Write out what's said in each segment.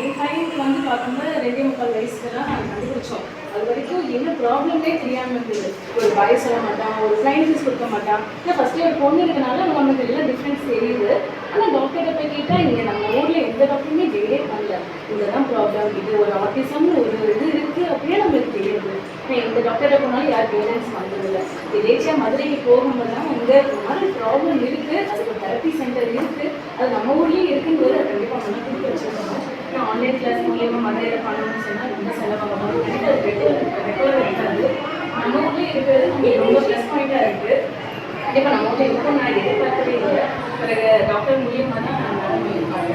என் பையனுக்கு வந்து பார்க்கும்போது 2.25 வயசுல தான் நாங்கள் கண்டுபிடிச்சோம். அது வரைக்கும் என்ன ப்ராப்ளமே தெரியாமல் இருந்தது. ஒரு பாய் சொல்ல மாட்டான், ஒரு ஃப்ளைங் கிஸ் கொடுக்க மாட்டான். ஏன்னா ஃபஸ்ட்டு ஒரு பொண்ணு இருக்கனால நமக்கு எல்லாம் டிஃப்ரென்ஸ் தெரியுது. ஆனால் டாக்டர்கிட்ட போய் கேட்டால் இங்கே நம்ம ஊரில் எந்த டாக்டருமே கைடே பண்ணல. இதுதான் ப்ராப்ளம், இது ஒரு ஆட்டிசம்னு ஒரு இது இருக்குது அப்படியே நம்மளுக்கு தெரியுது. எந்த டாக்டர்கிட்ட போனாலும் யார் கைடன்ஸ் பண்ணுறதில்ல. எதேச்சியாக மதுரைக்கு போகும்போது தான் இங்கே ஒரு மாதிரி ப்ராப்ளம் இருக்குது, அதுக்கு தெரப்பி சென்டர் இருக்குது, அது நம்ம ஊர்லேயே இருக்குங்கிறது கண்டிப்பாக நம்ம கொடுத்து வச்சுருக்கோம். நான் ஆன்லைன் கிளாஸ் மூலியமாக மதுரையில் பண்ணணும்னு சொன்னால் ரொம்ப செலவாகும். எனக்கு அது ரெகுலர் இருக்காது. நம்ம ஊர்லேயே இருக்கிறது நம்மளுக்கு ரொம்ப ப்ளஸ் பாயிண்ட்டாக இருக்குது. கண்டிப்பாக நம்ம ஊரில் இருக்கும் நான் எதிர்பார்க்கவே இல்லை. ஒரு டாக்டர் மூலியமாக தான் நான் மேடம் இருப்பாங்க.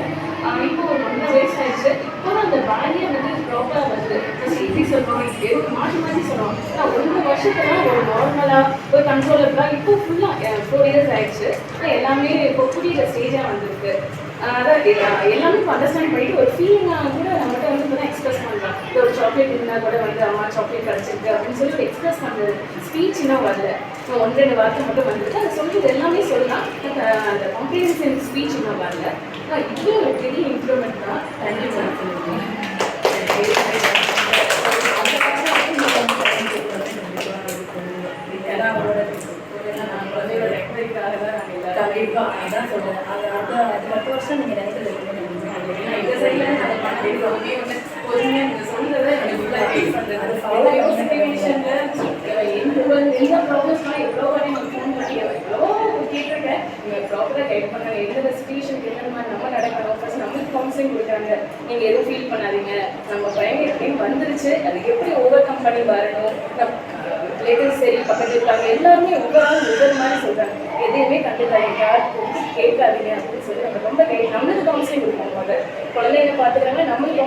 இப்போ ஒரு 1.5 வயசு ஆயிடுச்சு. இப்போ தான் அந்த பேரியர் வந்து ப்ராப்பராக வருது. இப்படி சொல்கிறோம், எதுக்கு மாற்றி மாற்றி சொல்கிறோம். ஆனால் 1 வருஷத்துல ஒரு நார்மலாக ஒரு கண்ட்ரோலபிளாக இப்போ ஃபுல்லாக 4 இயர்ஸ் ஆயிடுச்சு. எல்லாமே இப்போ புரியுற ஸ்டேஜாக வந்திருக்கு. அதான் எல்லாமே இப்போ அண்டர்ஸ்டாண்ட் பண்ணிட்டு ஒரு ஃபீலிங்காக கூட நம்மகிட்ட வந்து இப்போ தான் எக்ஸ்பிரஸ் பண்ணுறோம். இப்போ ஒரு சாக்லேட் இருந்தால் கூட வந்து அம்மா சாக்லேட் கிடச்சிருக்கு அப்படின்னு சொல்லி எக்ஸ்பிரஸ் பண்ணுறது. ஸ்பீச் இன்னும் வரல. 1-2 வார்த்தை மட்டும் வந்துருக்கு. அதை சொல்லிட்டு எல்லாமே சொல்லலாம். அந்த காம்ப்ரிஹென்சிவ் ஸ்பீச் இன்னும் வரல. இதுவே ஒரு பெரிய இம்ப்ரூவ்மெண்ட் தான். Thank you sir. கண்டிப்பாக அதான் சொல்கிறேன். அது 10 வருஷம் நீங்கள் நினைக்கிறது இந்த சைடில் அதை பண்ணிட்டு பொறுமையாக நீங்கள் சொல்கிறத அது ஃபாலோ மோட்டிவேஷனில் எந்த ப்ராப்ளம்ஸ்லாம் எவ்வளோ வாட்டி நம்ம ஃபோன் பண்ணி எவ்வளோ கேட்டிருக்கேன். நீங்கள் ப்ராப்பராக கைட் பண்ணாங்க. எந்த சிச்சுவேஷனுக்கு எந்த மாதிரி நம்ம நடக்கணும், ஃபர்ஸ்ட் நம்மளுக்கு கவுன்சிலிங் கொடுக்குறாங்க. நீங்கள் எதுவும் ஃபீல் பண்ணாதீங்க, நம்ம பையன் எப்படின்னு வந்துருச்சு, அது எப்படி ஓவர் கம் பண்ணி வரணும். ரிலேட்டிவ்ஸ் சரி பக்கத்தில் இருக்காங்க எல்லாருமே ஒவ்வொரு மாதிரி சொல்கிறாங்க. எதையுமே கண்டுக்காதீங்க, கேட்காதீங்க அப்படின்னு சொல்லி நம்ம ரொம்ப நம்மளுக்கு கவுன்சிலிங் கொடுப்போம். குழந்தைங்க பார்த்துக்கிறாங்க, நம்மளுக்கு